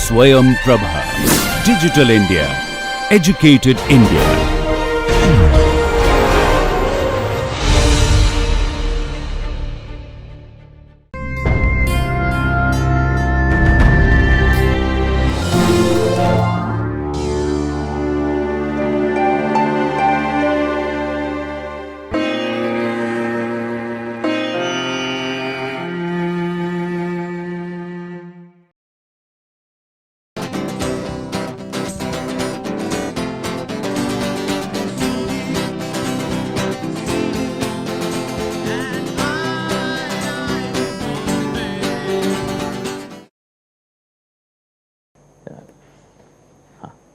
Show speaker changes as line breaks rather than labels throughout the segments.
Swayam Prabha. Digital India. Educated India.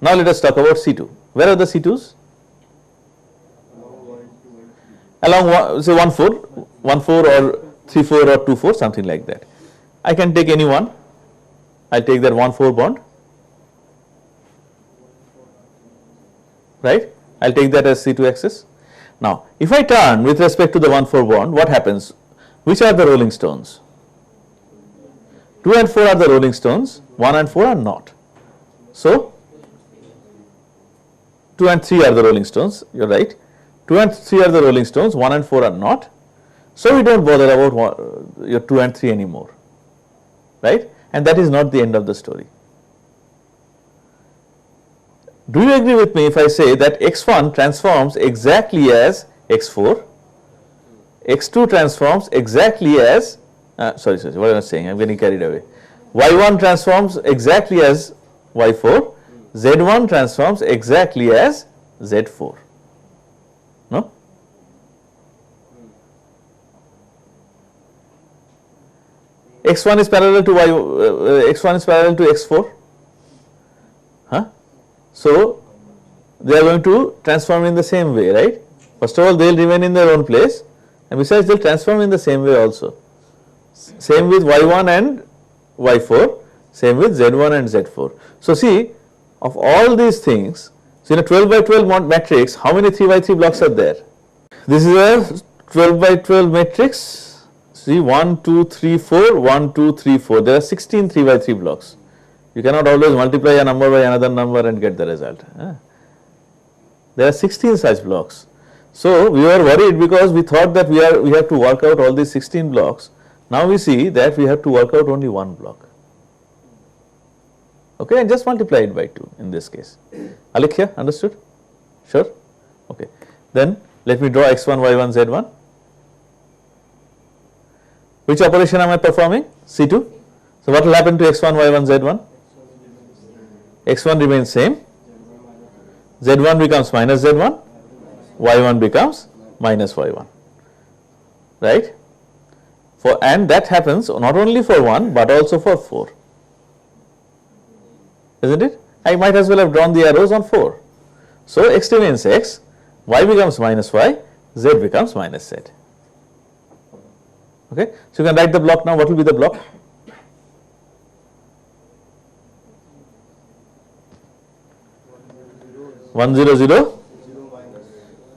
Now let us talk about C2. Where are the C2s? Along say 1 4, 1 4 or 3 4 or 2 4, something like that. I can take any one. I will take that 1 4 bond, right? I will take that as C2 axis. Now if I turn with respect to the 1 4 bond, what happens? Which are the rolling stones? 2 and 4 are the rolling stones, 1 and 4 are not. So 2 and 3 are the rolling stones, you are right. 2 and 3 are the rolling stones, 1 and 4 are not. So we do not bother about your 2 and 3 anymore, right? And that is not the end of the story. Do you agree with me if I say that x1 transforms exactly as x4, x2 transforms exactly as, sorry, what am I saying? I am getting carried away. y1 transforms exactly as y4, z1 transforms exactly as z4, no? x1 is parallel to x1 is parallel to x4, huh? So they are going to transform in the same way, right? First of all, they will remain in their own place, and besides they will transform in the same way also. Same with y1 and y4, same with z1 and z4. So see, of all these things, so in a 12 by 12 matrix, how many 3 by 3 blocks are there? This is a 12 by 12 matrix. See, 1 2 3 4, 1 2 3 4. There are 16 3 by 3 blocks. You cannot always multiply a number by another number and get the result. There are 16 such blocks. So we were worried because we thought that we have to work out all these 16 blocks. Now we see that we have to work out only one block. Okay, and just multiply it by 2 in this case. Alekhya, understood? Sure? Okay. Then let me draw x1, y1, z1. Which operation am I performing? C2. So what will happen to x1, y1, z1? x1 remains same, z1 becomes minus z1, y1 becomes minus y1, right? And that happens not only for 1 but also for 4. Isn't it? I might as well have drawn the arrows on 4. So x remains x, y becomes minus y, z becomes minus z. Okay. So you can write the block now. What will be the block? One 0 0,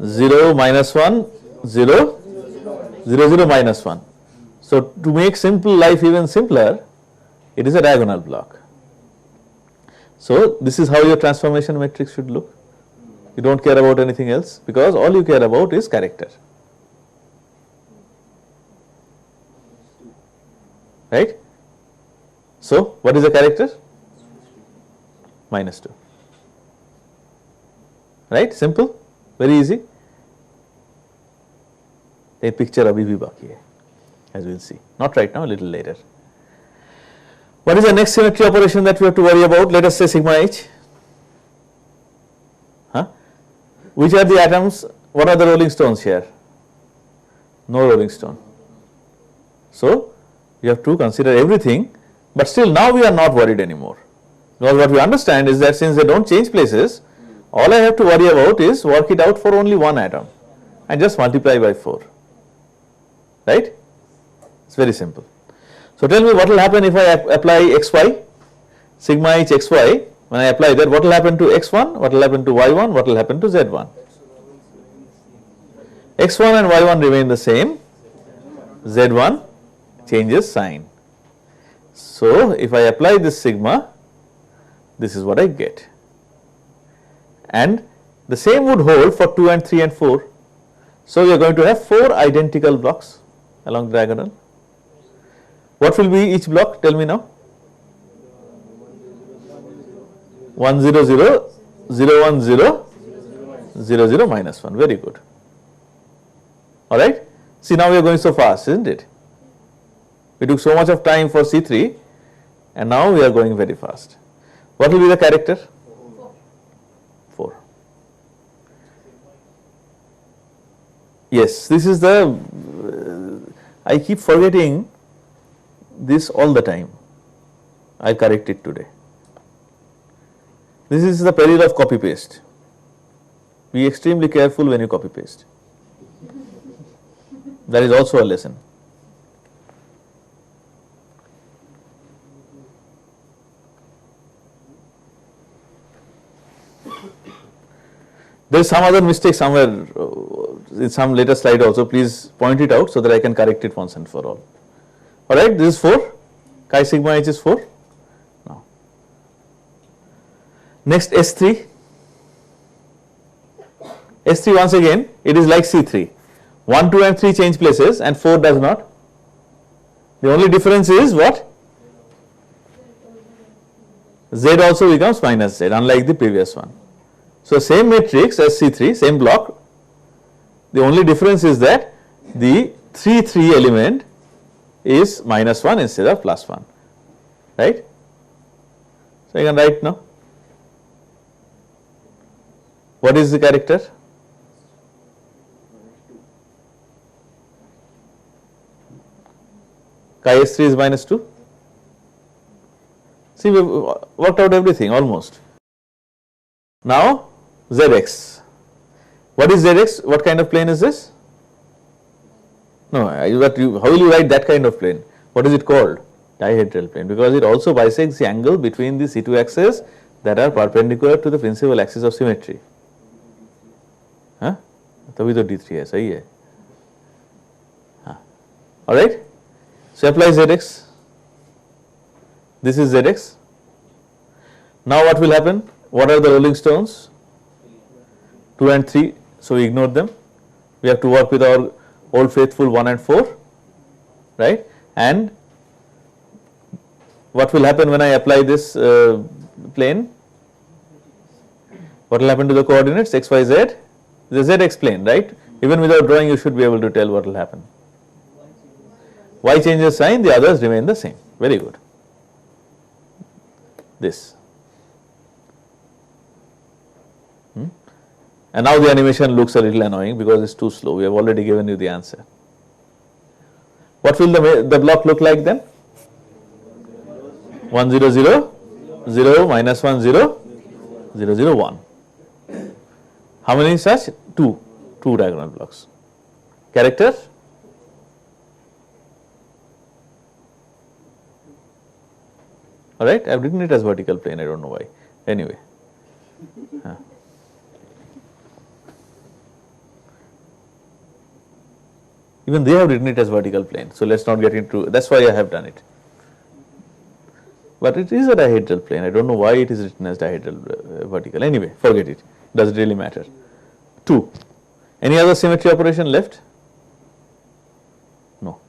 0 minus 1, 0, 0 0 minus 1. So to make simple life even simpler, it is a diagonal block. So this is how your transformation matrix should look. You don't care about anything else because all you care about is character, right? So what is the character? Minus 2, right? Simple, very easy. A picture abhi bhi baki hai, as we will see, not right now, a little later. What is the next symmetry operation that we have to worry about? Let us say sigma h. Which are the atoms? What are the rolling stones here? No rolling stone. So you have to consider everything, but still now we are not worried anymore. Because what we understand is that since they don't change places, all I have to worry about is work it out for only one atom and just multiply by 4. Right? It's very simple. So tell me what will happen if I apply xy, sigma h xy, when I apply that, what will happen to x1, what will happen to y1, what will happen to z1? x1 and y1 remain the same, z1 changes sign. So if I apply this sigma, This is what I get. And the same would hold for 2 and 3 and 4. So, we are going to have 4 identical blocks along the diagonal. What will be each block? Tell me now. 1 0 0 0 1 0 0 0 minus 1. Very good. Alright. See, now we are going so fast, isn't it? We took so much of time for C3 and now we are going very fast. What will be the character? 4. Yes, this is the, I keep forgetting this all the time. I correct it today. This is the peril of copy paste. Be extremely careful when you copy paste. That is also a lesson. There is some other mistake somewhere in some later slide also. Please point it out so that I can correct it once and for all. Alright, this is 4. Chi sigma h is 4. Now, next S3. S3 once again, it is like C3. 1, 2 and 3 change places and 4 does not. The only difference is what? Z also becomes minus Z, unlike the previous one. So, same matrix as C3, same block. The only difference is that the 3 3 element is minus 1 instead of plus 1, right. So, you can write now. What is the character? Chi S3 is minus 2. See, we have worked out everything almost. Now, Zx. What is Zx? What kind of plane is this? No, how will you write that kind of plane? What is it called? Dihedral plane, because it also bisects the angle between the C2 axes that are perpendicular to the principal axis of symmetry. हाँ? तभी तो D3 है, सही है. हाँ. All right. So apply Zx. This is Zx. Now what will happen? What are the rolling stones? 2 and 3. So we ignore them. We have to work with our old faithful 1 and 4, right? And what will happen when I apply this plane? What will happen to the coordinates x, y, z? The Zx plane, right? Even without drawing, you should be able to tell what will happen. Y changes sign, the others remain the same. Very good. This. And now the animation looks a little annoying because it's too slow. We have already given you the answer. What will the block look like then? 1 0 0 0 minus 1 0 0 0 1. How many such? 2 diagonal blocks. Character? Alright, I have written it as vertical plane, I don't know why. Anyway. Even they have written it as vertical plane. So, let us not get into, that is why I have done it. But it is a dihedral plane. I don't know why it is written as dihedral vertical. Anyway, forget it. Does it really matter? 2. Any other symmetry operation left? No.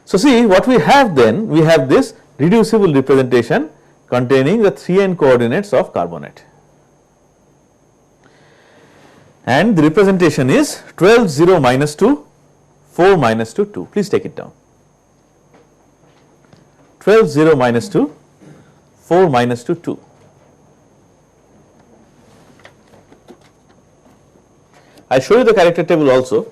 So, see what we have then, we have this reducible representation containing the 3n coordinates of carbonate. And the representation is 12 0 minus 2 4 minus 2 2. Please take it down. 12 0 minus 2 4 minus 2 2. I show you the character table also.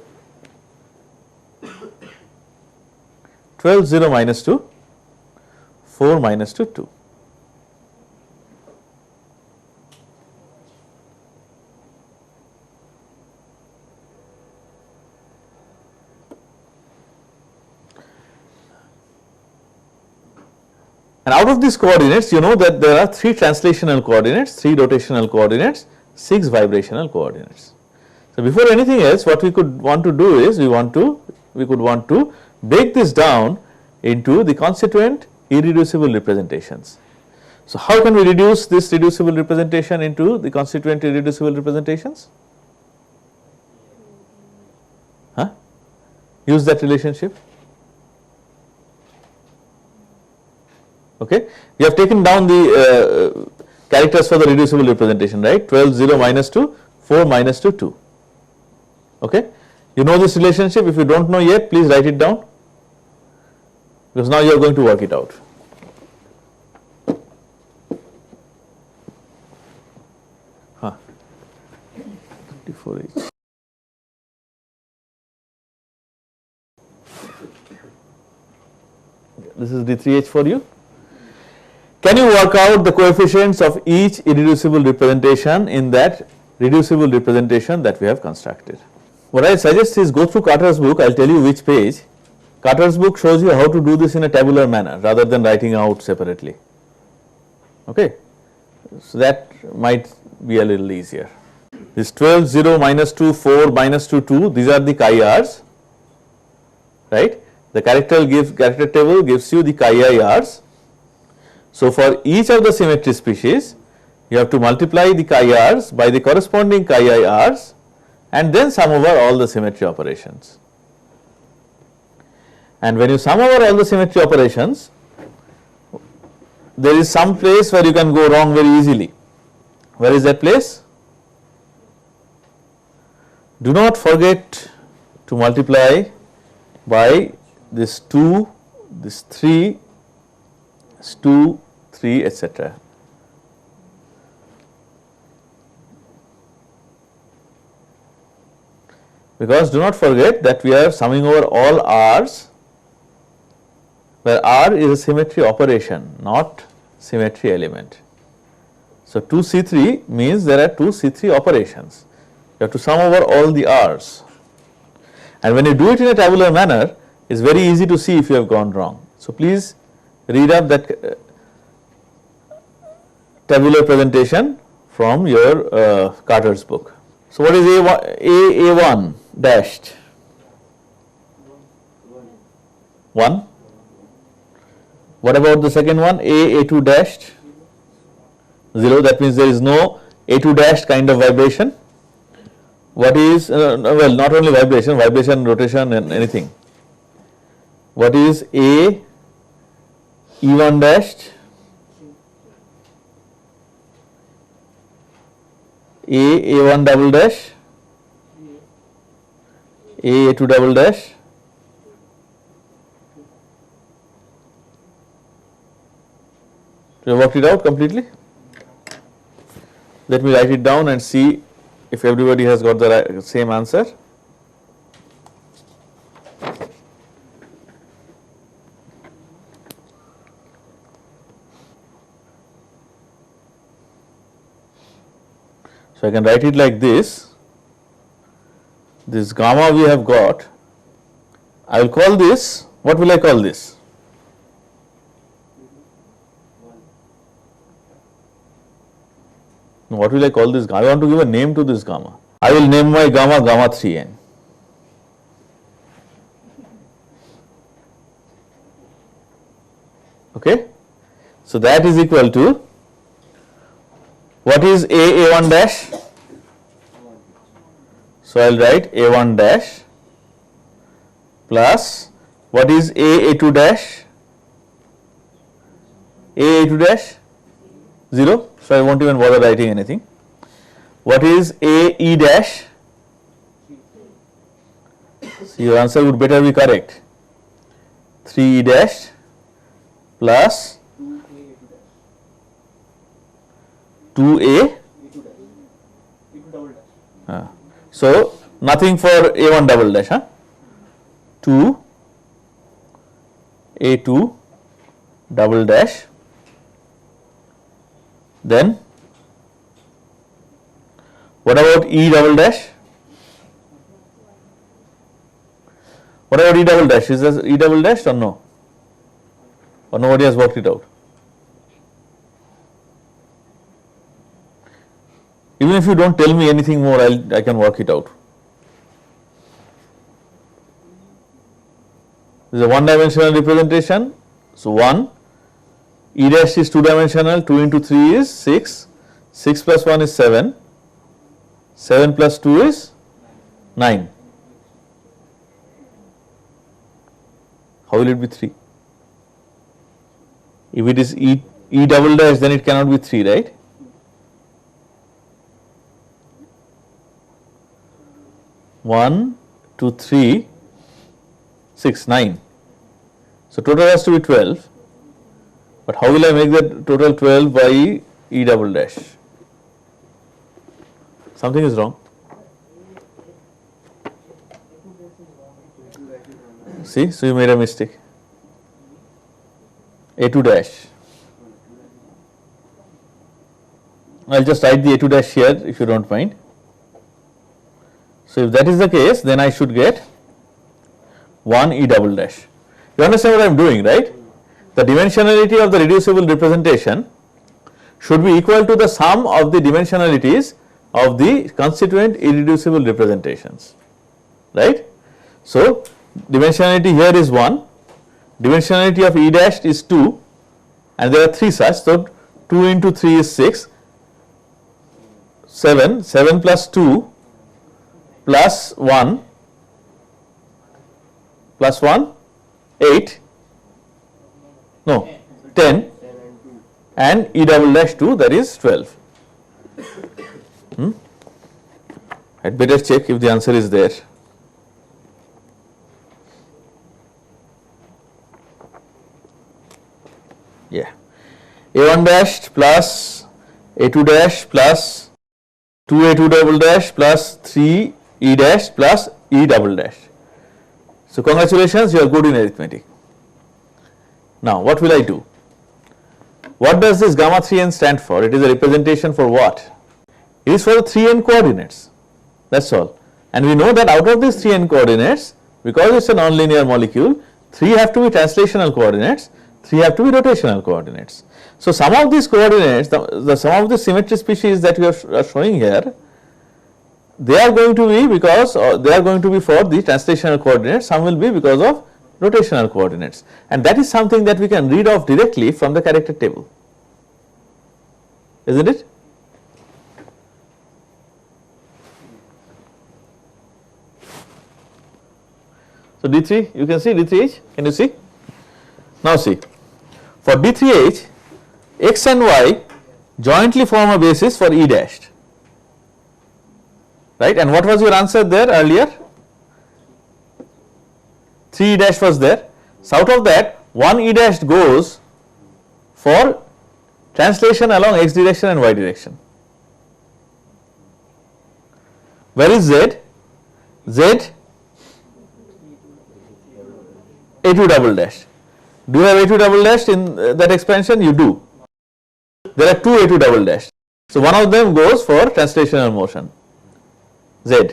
12 0 minus 2 4 minus 2 2. And out of these coordinates, you know that there are 3 translational coordinates, 3 rotational coordinates, 6 vibrational coordinates. So before anything else, what we could want to do is we could want to break this down into the constituent irreducible representations. So, how can we reduce this reducible representation into the constituent irreducible representations? Huh? Use that relationship. Okay. We have taken down the characters for the reducible representation, right? 12, 0, minus 2, 4, minus 2, 2. Okay. You know this relationship. If you don't know yet, please write it down, because now you are going to work it out. Huh. 54H. This is D3H for you. Can you work out the coefficients of each irreducible representation in that reducible representation that we have constructed? What I suggest is go through Carter's book. I will tell you which page. Carter's book shows you how to do this in a tabular manner rather than writing out separately. Okay. So, that might be a little easier. This 12, 0, minus 2, 4, minus 2, 2, these are the chi-Rs, right. The character table gives you the chi-Rs. So, for each of the symmetry species, you have to multiply the chi-Rs by the corresponding chi-Rs and then sum over all the symmetry operations. And when you sum over all the symmetry operations, there is some place where you can go wrong very easily. Where is that place? Do not forget to multiply by this 2, this 3, this 2, 3, etc. Because do not forget that we are summing over all R's, where R is a symmetry operation, not symmetry element. So, 2C3 means there are 2C3 operations. You have to sum over all the R's, and when you do it in a tabular manner, it is very easy to see if you have gone wrong. So, please read up that tabular presentation from your Carter's book. So, what is A1 dashed? 1. What about the second one, A2 dashed? 0, that means there is no A2 dashed kind of vibration. What is, well, not only vibration, rotation and anything. What is A, E1 dashed? A1 double dash? A2 double dash? You have worked it out completely? Let me write it down and see if everybody has got the same answer. So, I can write it like this. This gamma we have got, I will call this, what will I call this? What will I call this gamma? I want to give a name to this gamma. I will name my gamma gamma 3n. Okay. So, that is equal to, what is A1 dash? So, I will write A1 dash plus, what is A2 dash? A2 dash 0. So, I will not even bother writing anything. What is AE dash? So, your answer would better be correct. 3E dash plus 2A. So, nothing for A1 double dash, 2 A2 double dash, then what about E double dash? What about E double dash? Is this E double dash or no? Or nobody has worked it out? Even if you don't tell me anything more, I can work it out. This is a one dimensional representation. So, 1, E dash is 2 dimensional, 2 into 3 is 6, 6 plus 1 is 7, 7 plus 2 is 9. How will it be 3? If it is E double dash, then it cannot be 3, right? One, 2, 3, 6, 9. So total has to be 12. But how will I make that total 12 by E double dash? Something is wrong. See, so you made a mistake. A2 dash. I'll just write the A2 dash here if you don't mind. So if that is the case, then I should get 1 E double dash. You understand what I am doing, right? The dimensionality of the reducible representation should be equal to the sum of the dimensionalities of the constituent irreducible representations, right? So dimensionality here is 1, dimensionality of E dash is 2, and there are 3 such. So 2 into 3 is 6, 7, 7 plus 2 plus 1 plus 1, 8, no, 10, and E double dash 2, that is 12. I'd better check if the answer is there. Yeah, A1 dash plus A2 dash plus 2A2 double dash plus 3 E dash plus E double dash. So congratulations, you are good in arithmetic. Now what will I do? What does this gamma 3n stand for? It is a representation for what? It is for the 3n coordinates, that is all. And we know that out of these 3n coordinates, because it is a non-linear molecule, 3 have to be translational coordinates, 3 have to be rotational coordinates. So some of these coordinates, the sum of the symmetry species that we are showing here, they are going to be because they are going to be for the translational coordinates, some will be because of rotational coordinates, and that is something that we can read off directly from the character table, isn't it? So D3, you can see D3h, can you see? Now see, for D3h, x and y jointly form a basis for E dashed, right? And what was your answer there earlier? 3 E dash was there. So out of that, 1 E dash goes for translation along x direction and y direction. Where is Z? Z A2 double dash. Do you have A2 double dash in that expansion? You do. There are 2 A2 double dash. So one of them goes for translational motion, Z.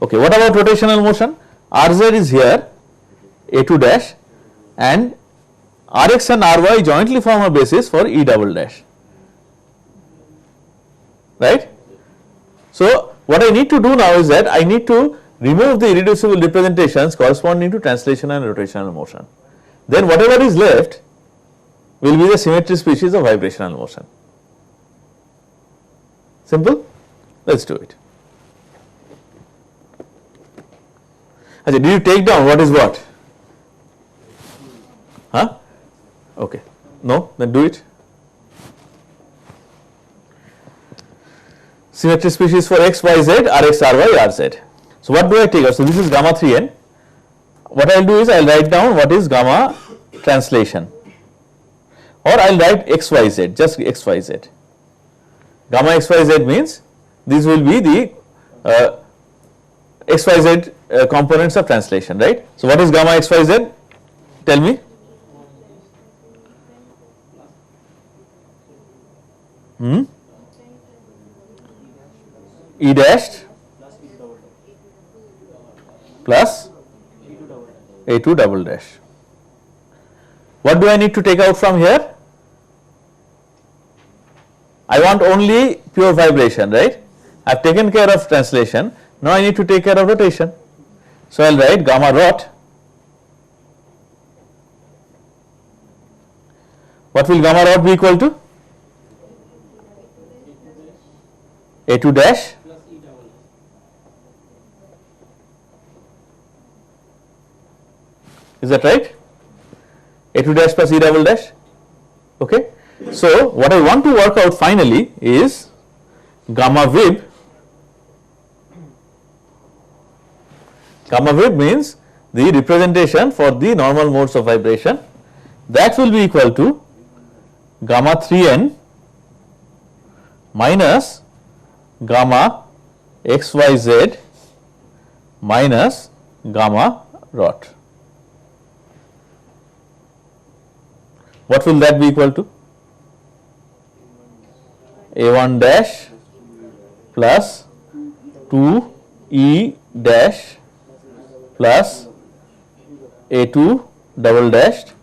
Okay, what about rotational motion? RZ is here, A2 dash, and Rx and Ry jointly form a basis for E double dash, right? So what I need to do now is that I need to remove the irreducible representations corresponding to translation and rotational motion. Then whatever is left will be the symmetry species of vibrational motion. Simple? Let us do it. Did you take down what is what? Huh? Okay. No? Then do it. Symmetry species for x, y, z, Rx, Ry, Rz. So what do I take out? So this is gamma 3n. What I will do is I will write down what is gamma translation, or I will write xyz, just xyz. Gamma xyz means these will be the xyz components of translation, right? So what is gamma xyz? Tell me. E dashed plus A2 double dash. What do I need to take out from here? I want only pure vibration, right? I have taken care of translation. Now I need to take care of rotation. So I will write gamma rot. What will gamma rod be equal to? A2 dash is that right? A2 dash plus E double dash. Okay. So what I want to work out finally is gamma vib. Gamma vib means the representation for the normal modes of vibration, that will be equal to gamma 3n minus gamma xyz minus gamma rod. What will that be equal to? A1 dash plus 2E dash plus A2 double dashed,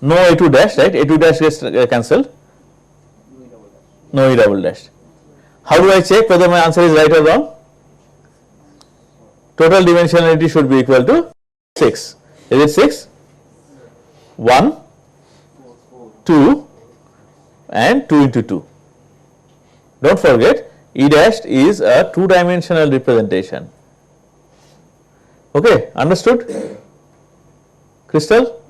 no A2 dash, right? A2 dash gets cancelled, no E double dash. How do I check whether my answer is right or wrong? Total dimensionality should be equal to 6. Is it 6? 1, 2 and 2 into 2. Don't forget, E dashed is a 2-dimensional representation. Okay, understood? Crystal?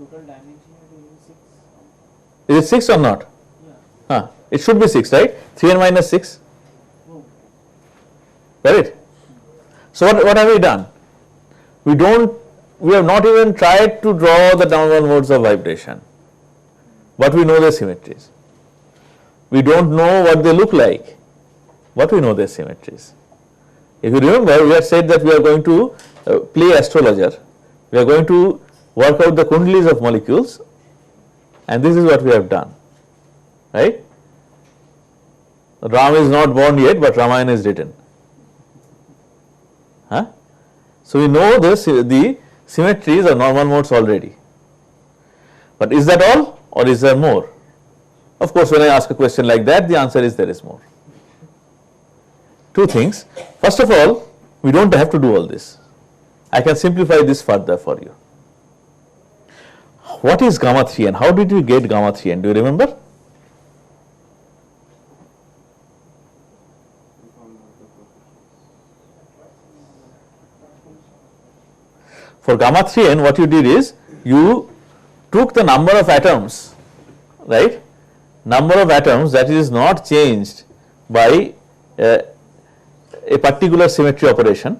Is it 6 or not? Yeah. It should be 6, right? 3n minus 6. Right? So what have we done? We have not even tried to draw the normal modes of vibration, but we know their symmetries. We don't know what they look like, but we know their symmetries. If you remember, we had said that we are going to play astrologer. We are going to work out the kundalis of molecules, and this is what we have done, right? Ram is not born yet, but Ramayana is written. So we know the symmetries of normal modes already. But is that all, or is there more? Of course, when I ask a question like that, the answer is there is more. Two things. First of all, we don't have to do all this. I can simplify this further for you. What is gamma 3n? How did we get gamma 3n? Do you remember? For gamma 3n, what you did is you took the number of atoms, right? Number of atoms that is not changed by a particular symmetry operation,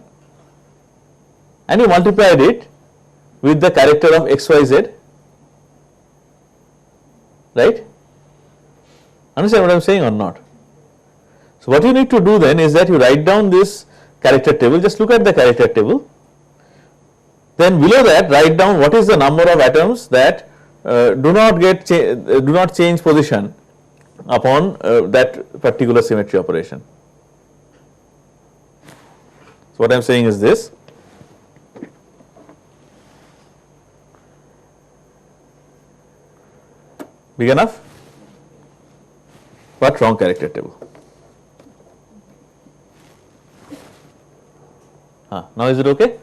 and you multiplied it with the character of xyz, right? Understand what I am saying or not? So what you need to do then is that you write down this character table. Just look at the character table. Then below that, write down what is the number of atoms that do not change position upon that particular symmetry operation. So what I am saying is this. Big enough? But wrong character table. Now is it okay?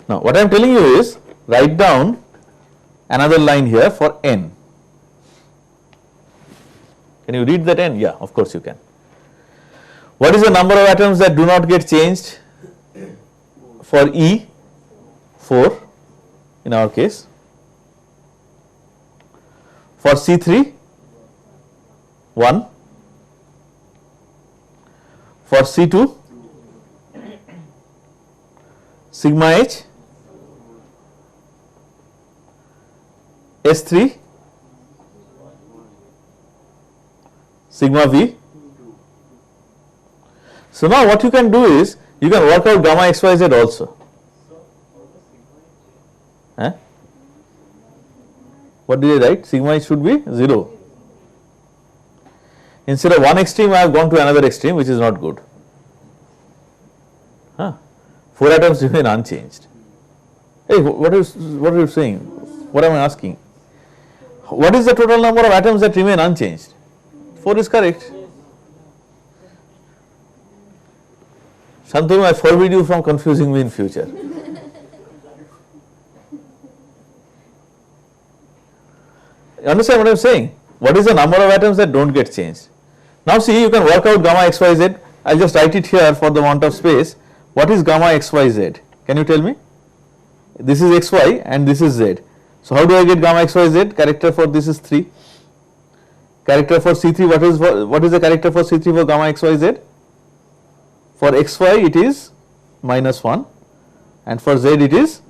Now what I am telling you is, write down another line here for n. Can you read that n? Yeah, of course you can. What is the number of atoms that do not get changed for E? 4 in our case. For C3, 1. For C2, sigma H, S3, sigma V. So now what you can do is, you can work out gamma xyz also. What did I write? Sigma H should be 0. Instead of one extreme, I have gone to another extreme, which is not good. 4 atoms remain unchanged. Hey, what are you saying? What am I asking? What is the total number of atoms that remain unchanged? 4 is correct. Shantanu, I forbid you from confusing me in future. You understand what I am saying? what is the number of atoms that don't get changed. Now see, you can work out gamma xyz. I will just write it here for the want of space. What is gamma xyz? Can you tell me? This is xy and this is z. So how do I get gamma xyz? Character for this is 3. Character for C3, what is the character for C3 for gamma xyz? For xy it is -1 and for z it is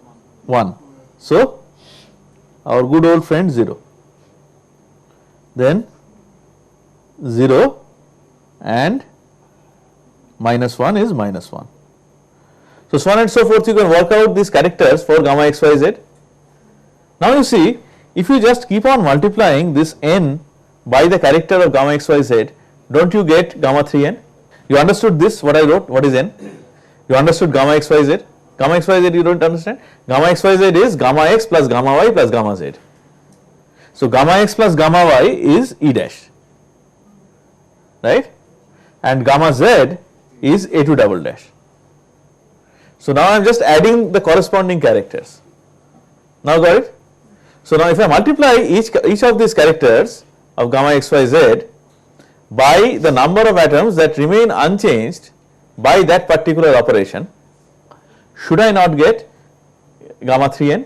1. So our good old friend 0. Then 0 and -1 is -1. So on and so forth, you can work out these characters for gamma xyz. Now you see, if you just keep on multiplying this n by the character of gamma xyz, don't you get gamma 3n? You understood this, what I wrote, what is n? You understood gamma xyz? Gamma xyz you don't understand? Gamma xyz is gamma x plus gamma y plus gamma z. So gamma x plus gamma y is E dash, right? And gamma z is A2 double dash. So now I am just adding the corresponding characters. Now got it? So now if I multiply each of these characters of gamma xyz by the number of atoms that remain unchanged by that particular operation, should I not get gamma 3n?